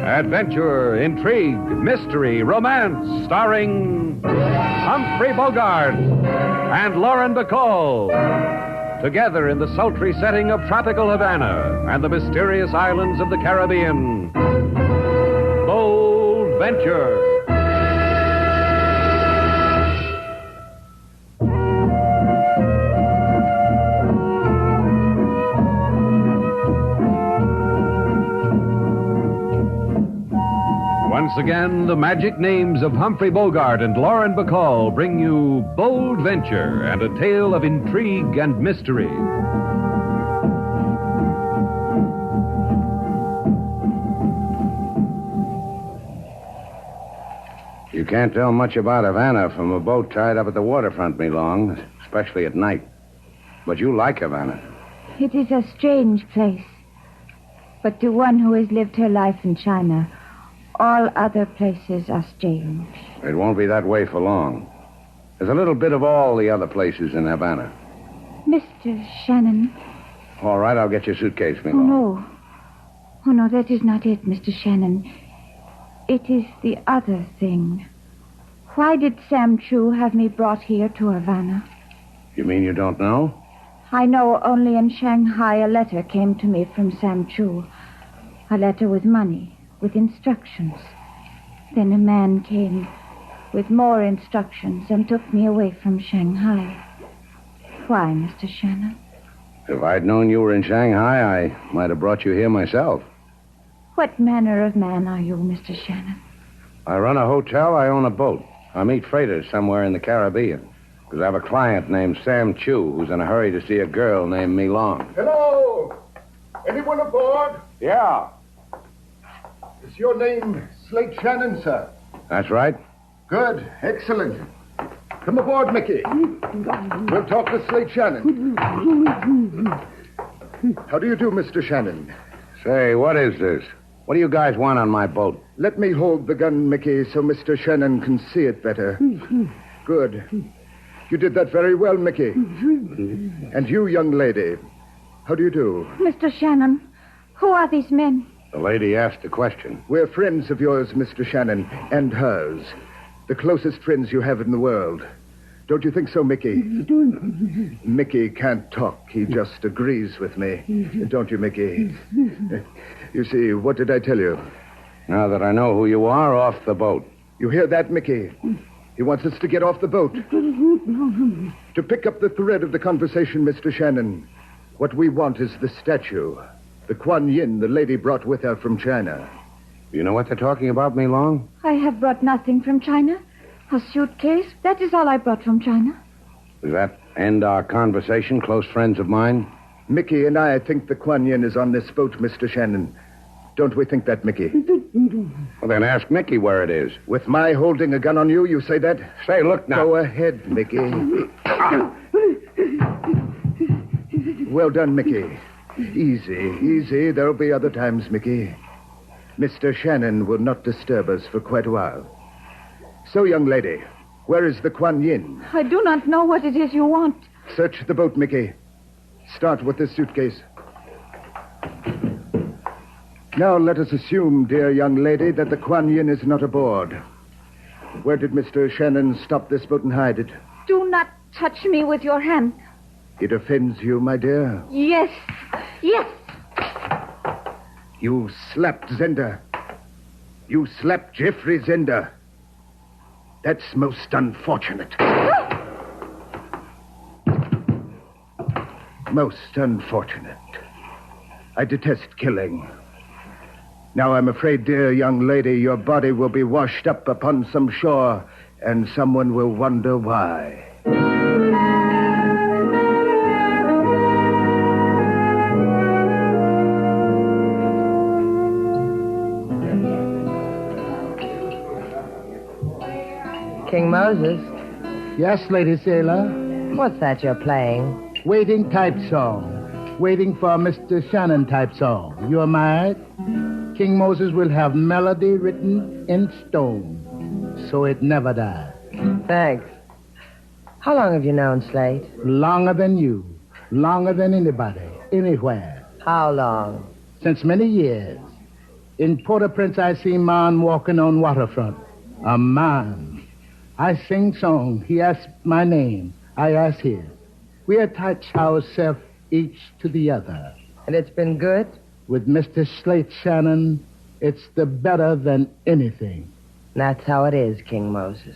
Adventure, intrigue, mystery, romance, starring Humphrey Bogart and Lauren Bacall. Together in the sultry setting of tropical Havana and the mysterious islands of the Caribbean. Bold Venture. Once again, the magic names of Humphrey Bogart and Lauren Bacall bring you Bold Venture and a tale of intrigue and mystery. You can't tell much about Havana from a boat tied up at the waterfront, me long, especially at night. But you like Havana. It is a strange place. But to one who has lived her life in China, all other places are strange. It won't be that way for long. There's a little bit of all the other places in Havana. Mr. Shannon. All right, I'll get your suitcase, me Oh, long. no. Oh, no, that is not it, Mr. Shannon. It is the other thing. Why did Sam Chu have me brought here to Havana? You mean you don't know? I know only in Shanghai a letter came to me from Sam Chu. A letter with money, with instructions. Then a man came with more instructions and took me away from Shanghai. Why, Mr. Shannon? If I'd known you were in Shanghai, I might have brought you here myself. What manner of man are you, Mr. Shannon? I run a hotel, I own a boat. I meet freighters somewhere in the Caribbean. Because I have a client named Sam Chu who's in a hurry to see a girl named Me Long. Hello! Anyone aboard? Yeah. Is your name Slate Shannon, sir? That's right. Good. Excellent. Come aboard, Mickey. We'll talk to Slate Shannon. How do you do, Mr. Shannon? Say, what is this? What do you guys want on my boat? Let me hold the gun, Mickey, so Mr. Shannon can see it better. Good. You did that very well, Mickey. And you, young lady, how do you do? Mr. Shannon, who are these men? The lady asked a question. We're friends of yours, Mr. Shannon, and hers. The closest friends you have in the world. Don't you think so, Mickey? Mickey can't talk. He just agrees with me. Don't you, Mickey? You see, what did I tell you? Now that I know who you are, off the boat. You hear that, Mickey? He wants us to get off the boat. To pick up the thread of the conversation, Mr. Shannon, what we want is the statue. The Kuan Yin the lady brought with her from China. You know what they're talking about, Me Long? I have brought nothing from China. A suitcase. That is all I brought from China. Does that end our conversation, close friends of mine? Mickey and I think the Kuan Yin is on this boat, Mr. Shannon. Don't we think that, Mickey? Well, then ask Mickey where it is. With my holding a gun on you, you say that? Say, look now. Go ahead, Mickey. Well done, Mickey. Easy, easy. There'll be other times, Mickey. Mr. Shannon will not disturb us for quite a while. So, young lady, where is the Kuan Yin? I do not know what it is you want. Search the boat, Mickey. Start with this suitcase. Now let us assume, dear young lady, that the Kuan Yin is not aboard. Where did Mr. Shannon stop this boat and hide it? Do not touch me with your hand. It offends you, my dear? Yes. Yes. You slapped Zender. You slapped Jeffrey Zender. That's most unfortunate. Most unfortunate. I detest killing. Now, I'm afraid, dear young lady, your body will be washed up upon some shore, and someone will wonder why. King Moses, Yes, Lady Sailor. what's that you're playing? Waiting type song. Waiting for Mr. Shannon type song. You're married? King Moses will have melody written in stone, so it never dies. Thanks. How long have you known Slate? Longer than you. Longer than anybody. anywhere. How long? Since many years. In Port-au-Prince, I see man walking on waterfront. A man. I sing song. He asks my name. I ask his. We attach ourselves each to the other. And it's been good? With Mr. Slate Shannon, it's the better than anything. That's how it is, King Moses.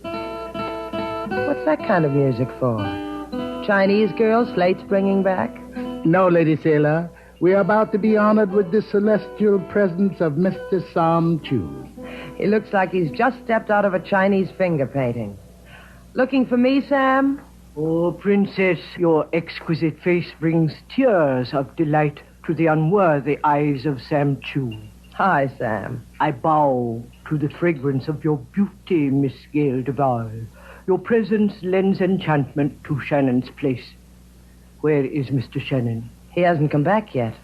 What's that kind of music for? Chinese girl Slate's bringing back? No, Lady Sailor. We are about to be honored with the celestial presence of Mr. Sam Chu. He looks like he's just stepped out of a Chinese finger painting. Looking for me, Sam? Oh, Princess, your exquisite face brings tears of delight to the unworthy eyes of Sam Chu. Hi, Sam. I bow to the fragrance of your beauty, Miss Gail Duval. Your presence lends enchantment to Shannon's place. Where is Mr. Shannon? He hasn't come back yet.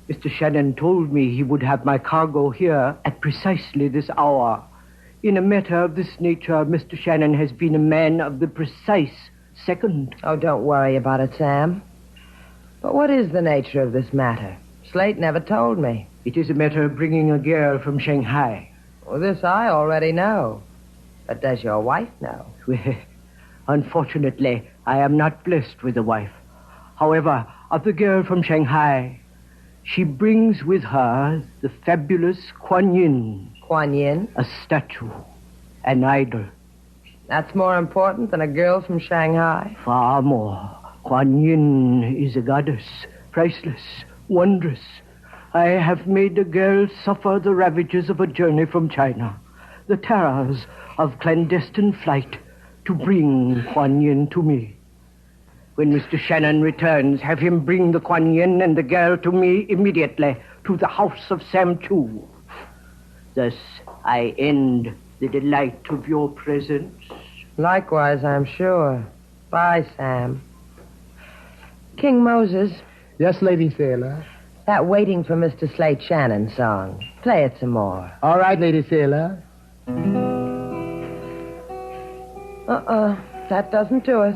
Mr. Shannon told me he would have my cargo here at precisely this hour. In a matter of this nature, Mr. Shannon has been a man of the precise second. Oh, don't worry about it, Sam. But what is the nature of this matter? Slate never told me. It is a matter of bringing a girl from Shanghai. Well, this I already know. But does your wife know? Well, unfortunately, I am not blessed with a wife. However, of the girl from Shanghai, she brings with her the fabulous Kuan Yin. Kuan Yin? A statue, an idol. That's more important than a girl from Shanghai? Far more. Kuan Yin is a goddess, priceless, wondrous. I have made the girl suffer the ravages of a journey from China, the terrors of clandestine flight to bring Kuan Yin to me. When Mr. Shannon returns, have him bring the Kuan Yin and the girl to me immediately to the house of Sam Chu. Thus, I end the delight of your presence. Likewise, I'm sure. Bye, Sam. King Moses. Yes, Lady Sailor. That Waiting for Mr. Slate Shannon song. Play it some more. All right, Lady Sailor. That doesn't do it.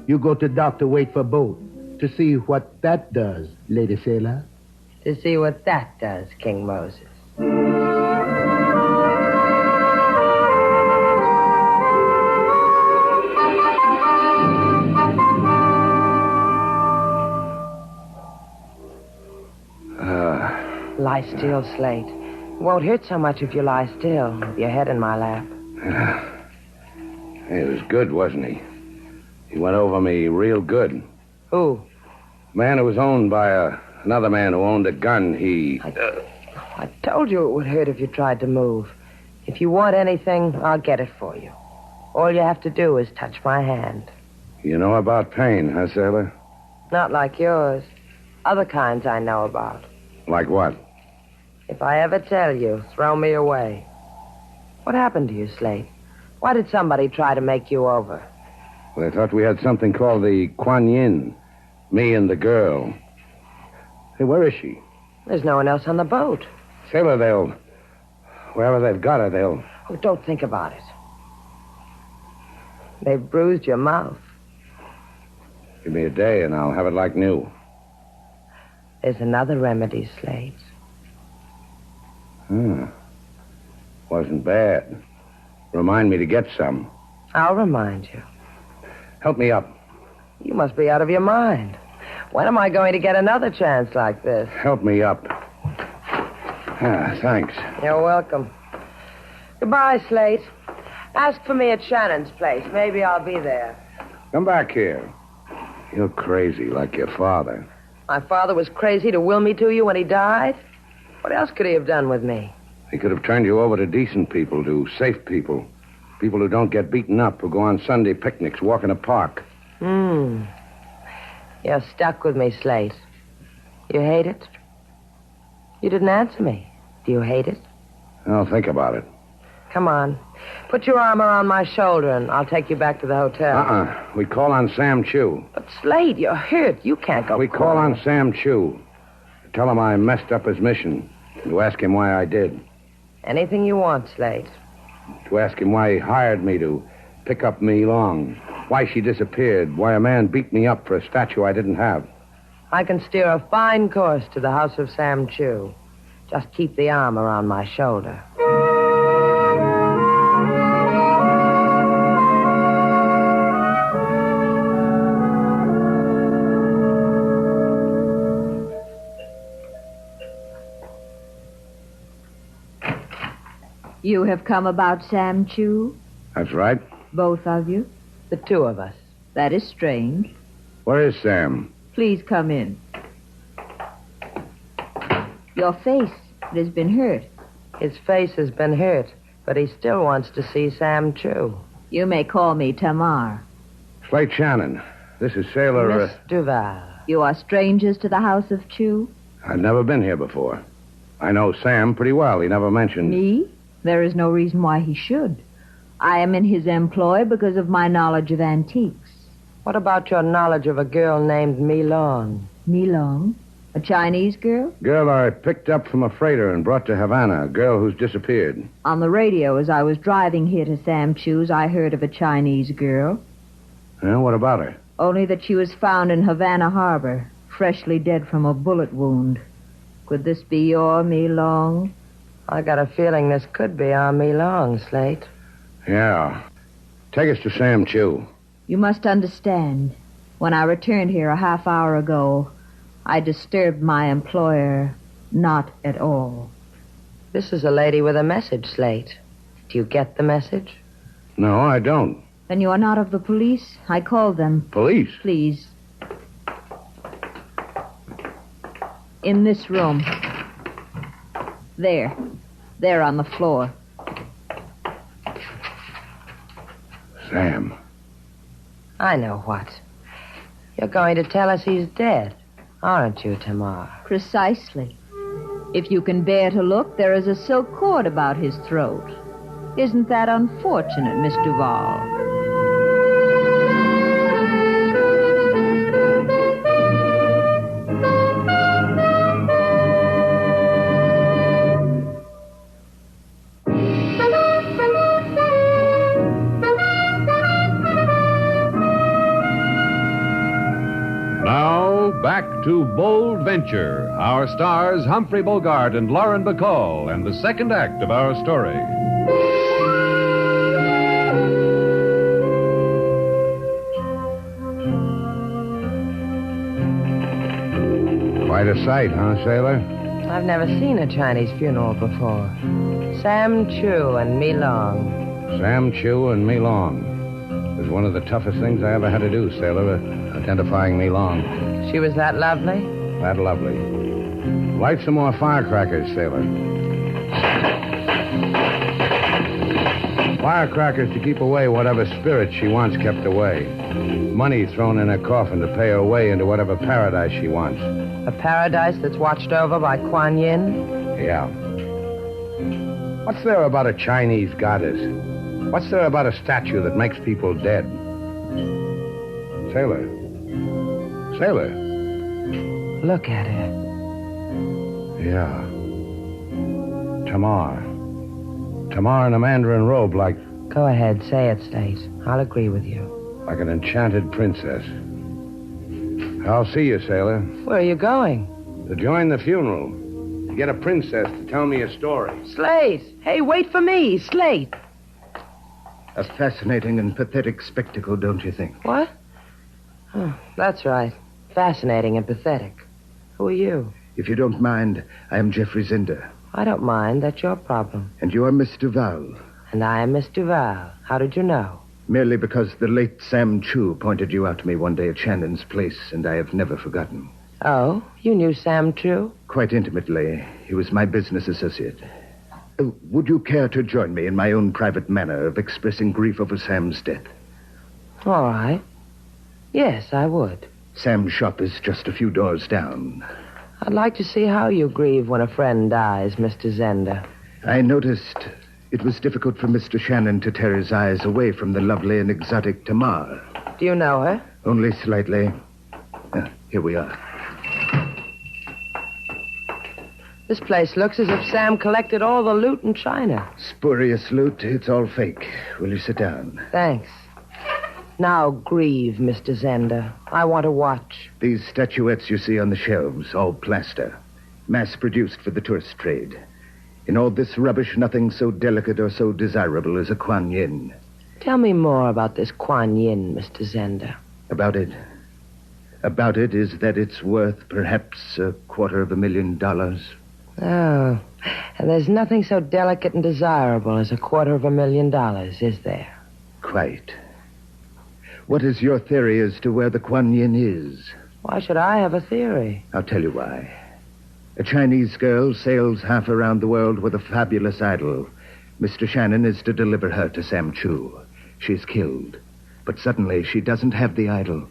You go to Dr. Wait for boat to see what that does, Lady Sailor. To see what that does, King Moses. Lie still, Slate. It won't hurt so much if you lie still, with your head in my lap. He was good, wasn't he? He went over me real good. Who? Man who was owned by another man who owned a gun, I told you it would hurt if you tried to move. If you want anything, I'll get it for you. All you have to do is touch my hand. You know about pain, huh, Sailor? Not like yours. Other kinds I know about. Like what? If I ever tell you, throw me away. What happened to you, Slate? Why did somebody try to make you over? Well, they thought we had something called the Kuan Yin. Me and the girl. Hey, where is she? There's no one else on the boat. Sailor, wherever they've got her, they'll... Oh, don't think about it. They've bruised your mouth. Give me a day and I'll have it like new. There's another remedy, Slate. Wasn't bad. Remind me to get some. I'll remind you. Help me up. You must be out of your mind. When am I going to get another chance like this? Help me up. Thanks. You're welcome. Goodbye, Slate. Ask for me at Shannon's place. Maybe I'll be there. Come back here. You're crazy like your father. My father was crazy to will me to you when he died? What else could he have done with me? He could have turned you over to decent people, to safe people. People who don't get beaten up, who go on Sunday picnics, walk in a park. You're stuck with me, Slate. You hate it? You didn't answer me. Do you hate it? I'll think about it. Come on. Put your arm around my shoulder and I'll take you back to the hotel. We call on Sam Chu. But, Slate, you're hurt. You can't go. We call on Sam Chu. Tell him I messed up his mission. To ask him why I did. Anything you want, Slate. To ask him why he hired me to pick up Me Long. Why she disappeared. Why a man beat me up for a statue I didn't have. I can steer a fine course to the house of Sam Chu. Just keep the arm around my shoulder. You have come about Sam Chu? That's right. Both of you? The two of us. That is strange. Where is Sam? Please come in. Your face, it has been hurt. His face has been hurt, but he still wants to see Sam Chu. You may call me Tamar. Slate Shannon. This is Sailor... Miss Duval. You are strangers to the house of Chu? I've never been here before. I know Sam pretty well. He never mentioned... Me? There is no reason why he should. I am in his employ because of my knowledge of antiques. What about your knowledge of a girl named Mi Long? Mi Long? A Chinese girl? Girl I picked up from a freighter and brought to Havana. A girl who's disappeared. On the radio, as I was driving here to Sam Chu's, I heard of a Chinese girl. Yeah, what about her? Only that she was found in Havana Harbor, freshly dead from a bullet wound. Could this be your Mi Long? I got a feeling this could be our Mi Long, Slate. Yeah. Take us to Sam Chu. You must understand. When I returned here a half hour ago, I disturbed my employer not at all. This is a lady with a message, Slate. Do you get the message? No, I don't. Then you are not of the police? I called them. Police? Please. In this room. There. There on the floor. Sam. I know what. You're going to tell us he's dead, aren't you, Tamar? Precisely. If you can bear to look, there is a silk cord about his throat. Isn't that unfortunate, Miss Duval? Back to Bold Venture, our stars Humphrey Bogart and Lauren Bacall, and the second act of our story. Quite a sight, huh, Sailor? I've never seen a Chinese funeral before. Sam Chu and Mi Long. Sam Chu and Mi Long. It was one of the toughest things I ever had to do, Sailor, identifying Mi Long. She was that lovely? That lovely. Light some more firecrackers, Sailor. Firecrackers to keep away whatever spirit she wants kept away. Money thrown in her coffin to pay her way into whatever paradise she wants. A paradise that's watched over by Kuan Yin? Yeah. What's there about a Chinese goddess? What's there about a statue that makes people dead? Sailor. Sailor. Look at her. Yeah. Tamar. Tamar in a mandarin robe like... Go ahead, say it, Slate. I'll agree with you. Like an enchanted princess. I'll see you, Sailor. Where are you going? To join the funeral. To get a princess to tell me a story. Slate! Hey, wait for me, Slate! A fascinating and pathetic spectacle, don't you think? What? Oh, that's right. Fascinating and pathetic. Who are you? If you don't mind, I am Geoffrey Zinder. I don't mind. That's your problem. And you are Miss Duval. And I am Miss Duval. How did you know? Merely because the late Sam Chu pointed you out to me one day at Shannon's place, and I have never forgotten. Oh, you knew Sam Chu? Quite intimately. He was my business associate. Would you care to join me in my own private manner of expressing grief over Sam's death? All right. Yes, I would. Sam's shop is just a few doors down. I'd like to see how you grieve when a friend dies, Mr. Zender. I noticed it was difficult for Mr. Shannon to tear his eyes away from the lovely and exotic Tamar. Do you know her? Only slightly. Here we are. This place looks as if Sam collected all the loot in China. Spurious loot. It's all fake. Will you sit down? Thanks. Now grieve, Mr. Zender. I want to watch. These statuettes you see on the shelves, all plaster, mass-produced for the tourist trade. In all this rubbish, nothing so delicate or so desirable as a Kuan Yin. Tell me more about this Kuan Yin, Mr. Zender. About it is that it's worth perhaps $250,000. Oh, and there's nothing so delicate and desirable as $250,000, is there? Quite. What is your theory as to where the Kuan Yin is? Why should I have a theory? I'll tell you why. A Chinese girl sails half around the world with a fabulous idol. Mr. Shannon is to deliver her to Sam Chu. She's killed. But suddenly she doesn't have the idol.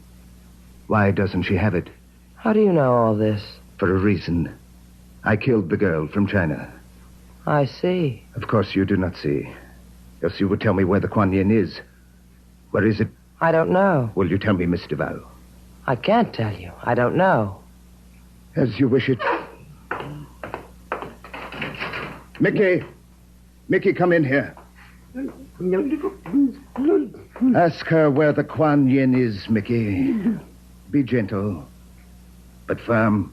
Why doesn't she have it? How do you know all this? For a reason. I killed the girl from China. I see. Of course you do not see. Else you would tell me where the Kuan Yin is. Where is it? I don't know. Will you tell me, Miss Duval? I can't tell you. I don't know. As you wish it. Mickey! Mickey, come in here. Ask her where the Kuan Yin is, Mickey. Be gentle, but firm.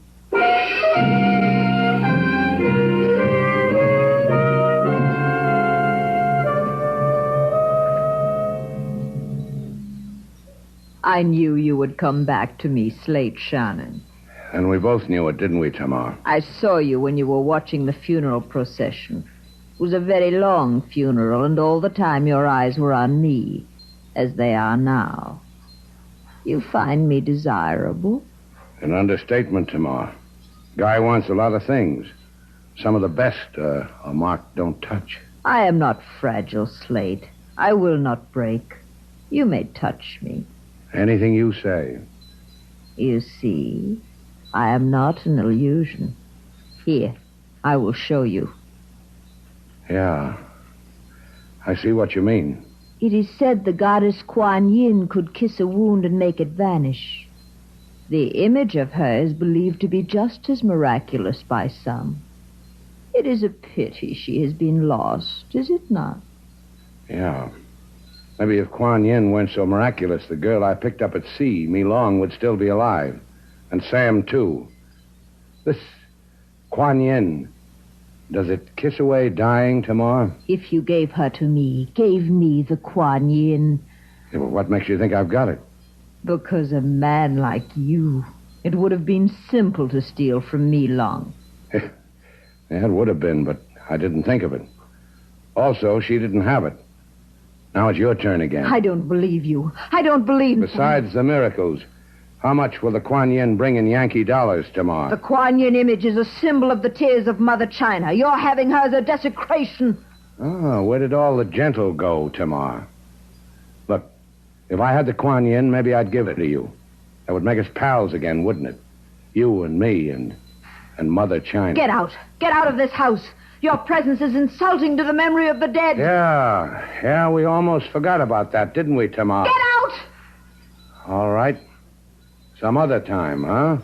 I knew you would come back to me, Slate Shannon. And we both knew it, didn't we, Tamar? I saw you when you were watching the funeral procession. It was a very long funeral, and all the time your eyes were on me, as they are now. You find me desirable? An understatement, Tamar. Guy wants a lot of things. Some of the best a mark don't touch. I am not fragile, Slate. I will not break. You may touch me. Anything you say. You see, I am not an illusion. Here, I will show you. Yeah. I see what you mean. It is said the goddess Kuan Yin could kiss a wound and make it vanish. The image of her is believed to be just as miraculous by some. It is a pity she has been lost, is it not? Yeah. Maybe if Kuan Yin weren't so miraculous, the girl I picked up at sea, Mi Long, would still be alive. And Sam, too. This Kuan Yin, does it kiss away dying, Tamar? If you gave her to me, gave me the Kuan Yin. Yeah, well, what makes you think I've got it? Because a man like you, it would have been simple to steal from Mi Long. Yeah, it would have been, but I didn't think of it. Also, she didn't have it. Now it's your turn again. I don't believe you. I don't believe... Besides the miracles, how much will the Kuan Yin bring in Yankee dollars, Tamar? The Kuan Yin image is a symbol of the tears of Mother China. Your having her is a desecration. Oh, where did all the gentle go, Tamar? Look, if I had the Kuan Yin, maybe I'd give it to you. That would make us pals again, wouldn't it? You and me and Mother China. Get out. Get out of this house. Your presence is insulting to the memory of the dead. Yeah, we almost forgot about that, didn't we, Tamar? Get out! All right. Some other time, huh?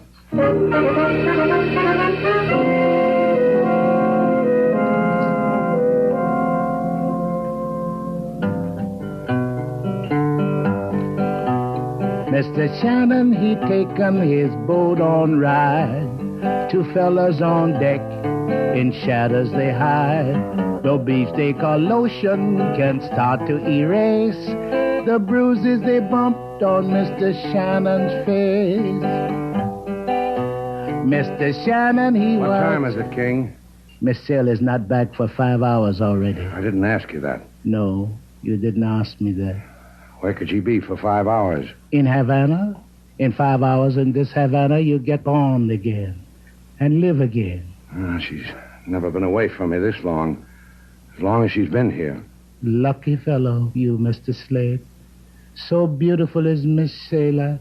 Mr. Shannon, he taken his boat on ride. Two fellas on deck, in shadows they hide. No beefsteak or lotion can start to erase the bruises they bumped on Mr. Shannon's face. Mr. Shannon, What time is it, King? Miss Sailor's not back for 5 hours already. I didn't ask you that. No, you didn't ask me that. Where could she be for 5 hours? In Havana? In 5 hours in this Havana, you get born again and live again. She's never been away from me this long. As long as she's been here. Lucky fellow, you, Mr. Slade. So beautiful is Miss Sailor.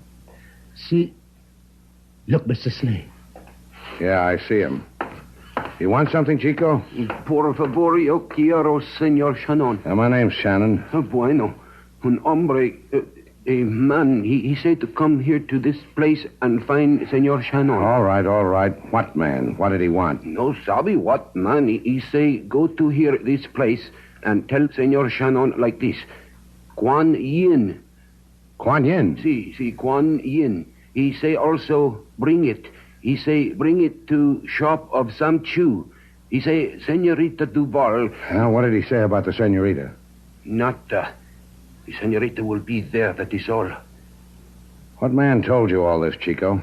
Look, Mr. Slade. Yeah, I see him. You want something, Chico? Por favor, yo quiero, Señor Shannon. My name's Shannon. Bueno. Un hombre, a man, he said to come here to this place and find Señor Shannon. All right. What man? What did he want? No sabe what man. He say, go to here, this place, and tell Señor Shannon like this. Kuan Yin. Kuan Yin. See, Kuan Yin. He say also, bring it. He say, bring it to shop of Sam Chu. He say, Senorita Duval. Now, what did he say about the senorita? Not, the senorita will be there, that is all. What man told you all this, Chico?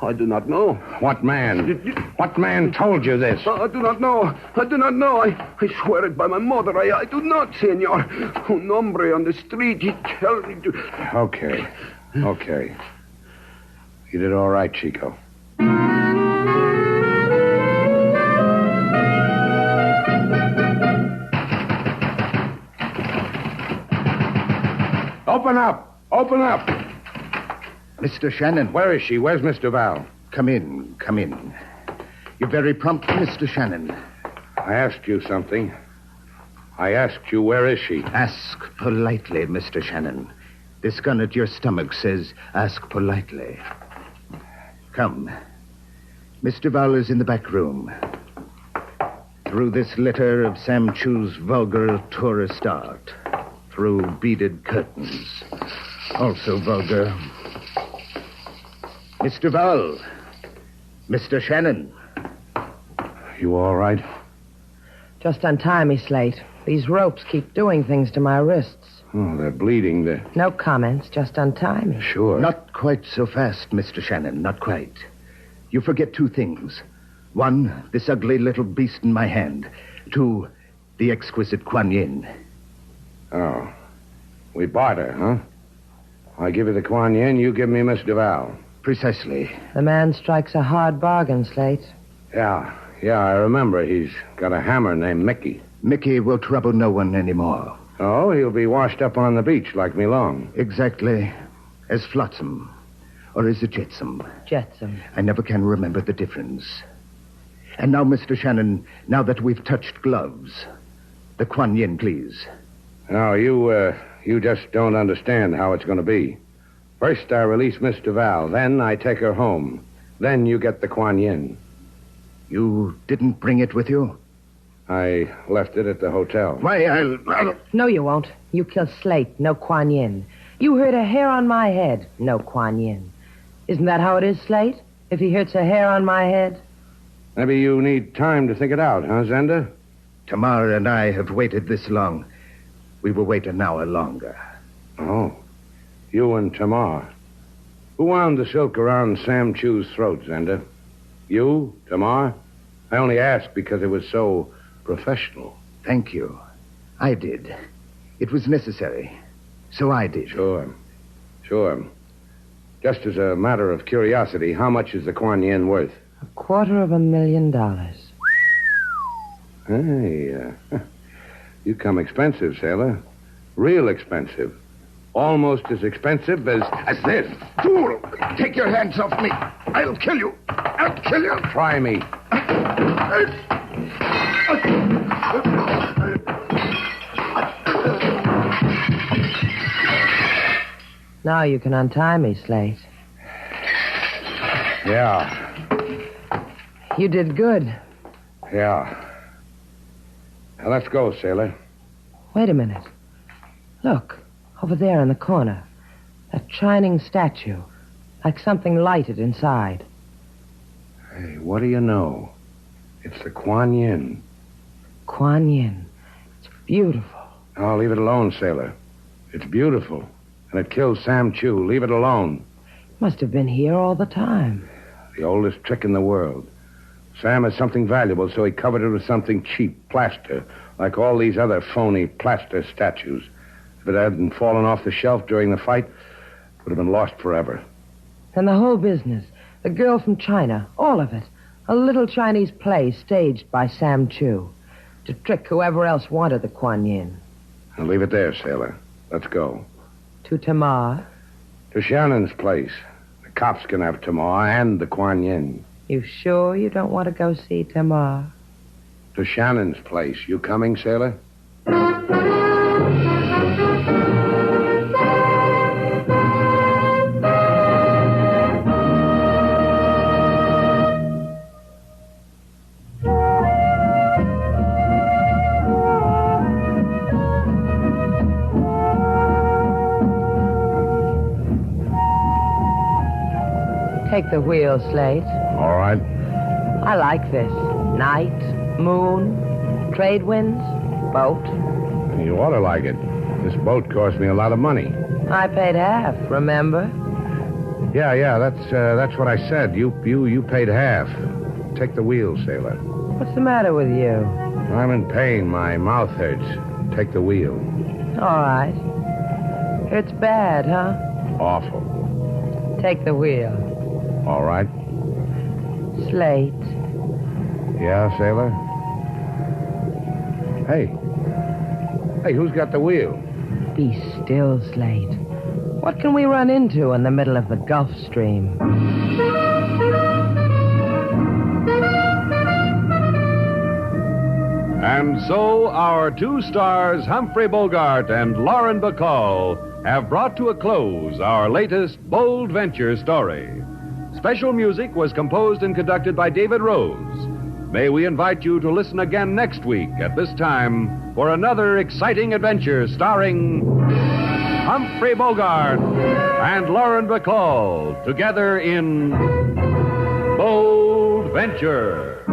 I do not know. What man? What man told you this? I do not know. I swear it by my mother. I do not, senor. Un hombre on the street, he tell me to... Okay. You did all right, Chico. Open up! Mr. Shannon. Where is she? Where's Miss Duval? Come in. You're very prompt, Mr. Shannon. I asked you something. I asked you, where is she? Ask politely, Mr. Shannon. This gun at your stomach says, ask politely. Come. Miss Duval is in the back room. Through this litter of Sam Chu's vulgar tourist art. Through beaded curtains. Also vulgar. Miss Duval. Mr. Shannon. You all right? Just untie me, Slate. These ropes keep doing things to my wrists. Oh, they're bleeding. No comments. Just untie me. Sure. Not quite so fast, Mr. Shannon. Not quite. You forget two things. One, this ugly little beast in my hand. Two, the exquisite Kuan Yin. Oh. We barter, huh? I give you the Kuan Yin, you give me Miss Duval. Precisely. The man strikes a hard bargain, Slate. Yeah, I remember. He's got a hammer named Mickey. Mickey will trouble no one anymore. Oh, he'll be washed up on the beach like me long. Exactly. As Flotsam. Or is it Jetsam? Jetsam. I never can remember the difference. And now, Mr. Shannon, now that we've touched gloves, the Kuan Yin, please. No, you just don't understand how it's going to be. First, I release Miss Duval. Then I take her home. Then you get the Kuan Yin. You didn't bring it with you? I left it at the hotel. Why, I'll... No, you won't. You kill Slate, no Kuan Yin. You hurt a hair on my head, no Kuan Yin. Isn't that how it is, Slate? If he hurts a hair on my head? Maybe you need time to think it out, huh, Zenda? Tamar and I have waited this long. We will wait an hour longer. Oh. You and Tamar. Who wound the silk around Sam Chu's throat, Zenda? You, Tamar? I only asked because it was so professional. Thank you. I did. It was necessary. So I did. Sure. Just as a matter of curiosity, how much is the Kuan Yin worth? $250,000. Hey, you come expensive, sailor. Real expensive. Almost as expensive as this. Fool! Take your hands off me. I'll kill you. Try me. Now you can untie me, Slate. Yeah. You did good. Yeah. Now, let's go, sailor. Wait a minute. Look, over there in the corner. That shining statue. Like something lighted inside. Hey, what do you know? It's the Kuan Yin. Kuan Yin. It's beautiful. Oh, leave it alone, sailor. It's beautiful. And it killed Sam Chu. Leave it alone. Must have been here all the time. The oldest trick in the world. Sam has something valuable, so he covered it with something cheap, plaster, like all these other phony plaster statues. If it hadn't fallen off the shelf during the fight, it would have been lost forever. And the whole business, the girl from China, all of it, a little Chinese play staged by Sam Chu to trick whoever else wanted the Kuan Yin. Now leave it there, sailor. Let's go. To Tamar? To Shannon's place. The cops can have Tamar and the Kuan Yin. You sure you don't want to go see Tamar? To Shannon's place. You coming, sailor? Take the wheel, Slate. All right. I like this. Night, moon, trade winds, boat. You ought to like it. This boat cost me a lot of money. I paid half, remember? Yeah, that's what I said. You paid half. Take the wheel, sailor. What's the matter with you? I'm in pain. My mouth hurts. Take the wheel. All right. It's bad, huh? Awful. Take the wheel. All right. Slate. Yeah, sailor? Hey, who's got the wheel? Be still, Slate. What can we run into in the middle of the Gulf Stream? And so our two stars, Humphrey Bogart and Lauren Bacall, have brought to a close our latest bold venture story. Special music was composed and conducted by David Rose. May we invite you to listen again next week at this time for another exciting adventure starring Humphrey Bogart and Lauren Bacall together in Bold Venture.